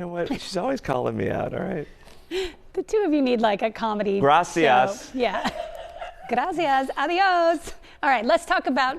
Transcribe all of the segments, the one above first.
You know what? She's always calling me out, all right? The two of you need like a comedy Gracias. show. Yeah. Gracias. Adios. All right, let's talk about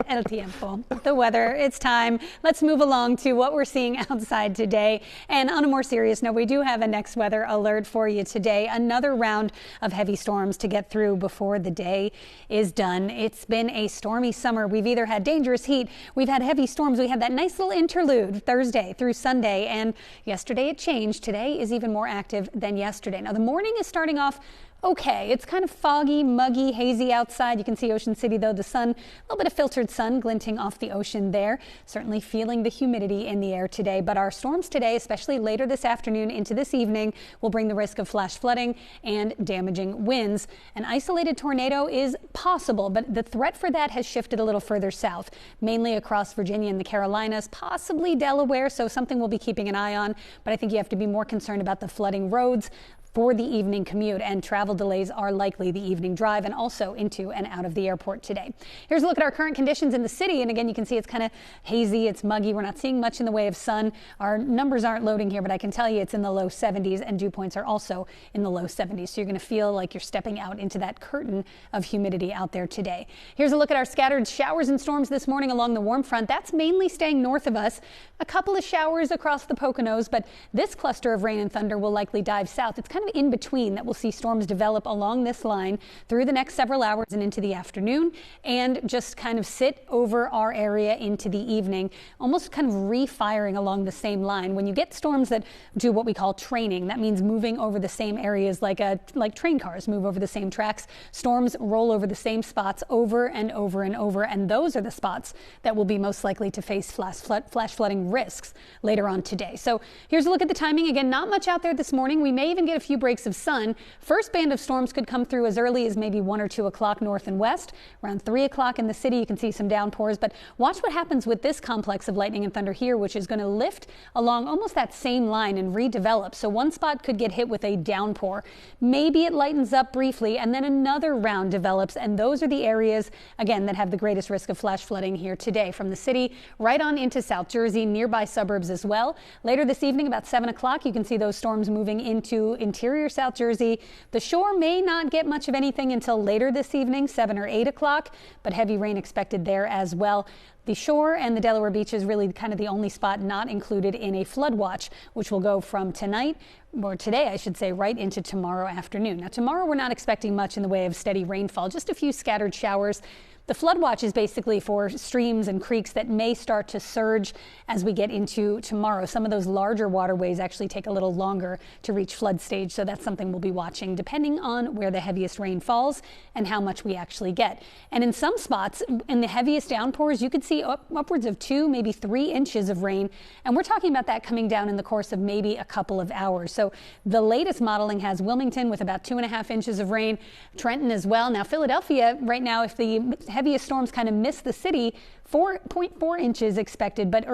el tiempo, the weather. It's time. Let's move along to what we're seeing outside today. And on a more serious note, we do have a next weather alert for you today. Another round of heavy storms to get through before the day is done. It's been a stormy summer. We've either had dangerous heat, we've had heavy storms. We had that nice little interlude Thursday through Sunday, and yesterday it changed. Today is even more active than yesterday. Now the morning is starting off okay. It's kind of foggy, muggy, hazy outside. You can see Ocean City, though, the sun, a little bit of filtered sun glinting off the ocean there. Certainly feeling the humidity in the air today. But our storms today, especially later this afternoon into this evening, will bring the risk of flash flooding and damaging winds. An isolated tornado is possible, but the threat for that has shifted a little further south, mainly across Virginia and the Carolinas, possibly Delaware. So something we'll be keeping an eye on. But I think you have to be more concerned about the flooding roads for the evening commute, and travel delays are likely the evening drive and also into and out of the airport today. Here's a look at our current conditions in the city. And again, you can see it's kind of hazy. It's muggy. We're not seeing much in the way of sun. Our numbers aren't loading here, but I can tell you it's in the low 70s, and dew points are also in the low 70s. So you're going to feel like you're stepping out into that curtain of humidity out there today. Here's a look at our scattered showers and storms this morning along the warm front. That's mainly staying north of us. A couple of showers across the Poconos, but this cluster of rain and thunder will likely dive south. It's kind of in between that we'll see storms develop along this line through the next several hours and into the afternoon, and just kind of sit over our area into the evening, almost kind of refiring along the same line. When you get storms that do what we call training, that means moving over the same areas like train cars move over the same tracks. Storms roll over the same spots over and over and over, and those are the spots that will be most likely to face flash flooding risks later on today. So here's a look at the timing. Again, not much out there this morning. We may even get a few breaks of sun. First band of storms could come through as early as maybe 1 or 2 o'clock north and west. Around 3 o'clock in the city, you can see some downpours, but watch what happens with this complex of lightning and thunder here, which is going to lift along almost that same line and redevelop. So one spot could get hit with a downpour. Maybe it lightens up briefly, and then another round develops, and those are the areas, again, that have the greatest risk of flash flooding here today, from the city right on into South Jersey, nearby suburbs as well. Later this evening, about 7 o'clock, you can see those storms moving into interior South Jersey. The shore may not get much of anything until later this evening, 7 or 8 o'clock, but heavy rain expected there as well. The shore and the Delaware beach is really kind of the only spot not included in a flood watch, which will go from tonight, or today, I should say, right into tomorrow afternoon. Now, tomorrow we're not expecting much in the way of steady rainfall, just a few scattered showers. The flood watch is basically for streams and creeks that may start to surge as we get into tomorrow. Some of those larger waterways actually take a little longer to reach flood stage, so that's something we'll be watching depending on where the heaviest rain falls and how much we actually get. And in some spots, in the heaviest downpours, you could see upwards of 2, maybe 3 inches of rain, and we're talking about that coming down in the course of maybe a couple of hours. So the latest modeling has Wilmington with about 2.5 inches of rain, Trenton as well. Now Philadelphia right now, if the heaviest storms kind of miss the city, 4.4 inches expected, but the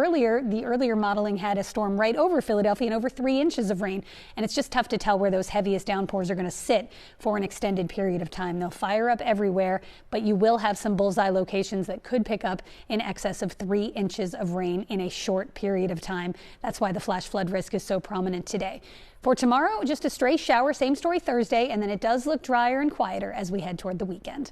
earlier modeling had a storm right over Philadelphia and over 3 inches of rain. And it's just tough to tell where those heaviest downpours are going to sit for an extended period of time. They'll fire up everywhere, but you will have some bullseye locations that could pick up in excess of 3 inches of rain in a short period of time. That's why the flash flood risk is so prominent today. For tomorrow, just a stray shower, same story Thursday, and then it does look drier and quieter as we head toward the weekend.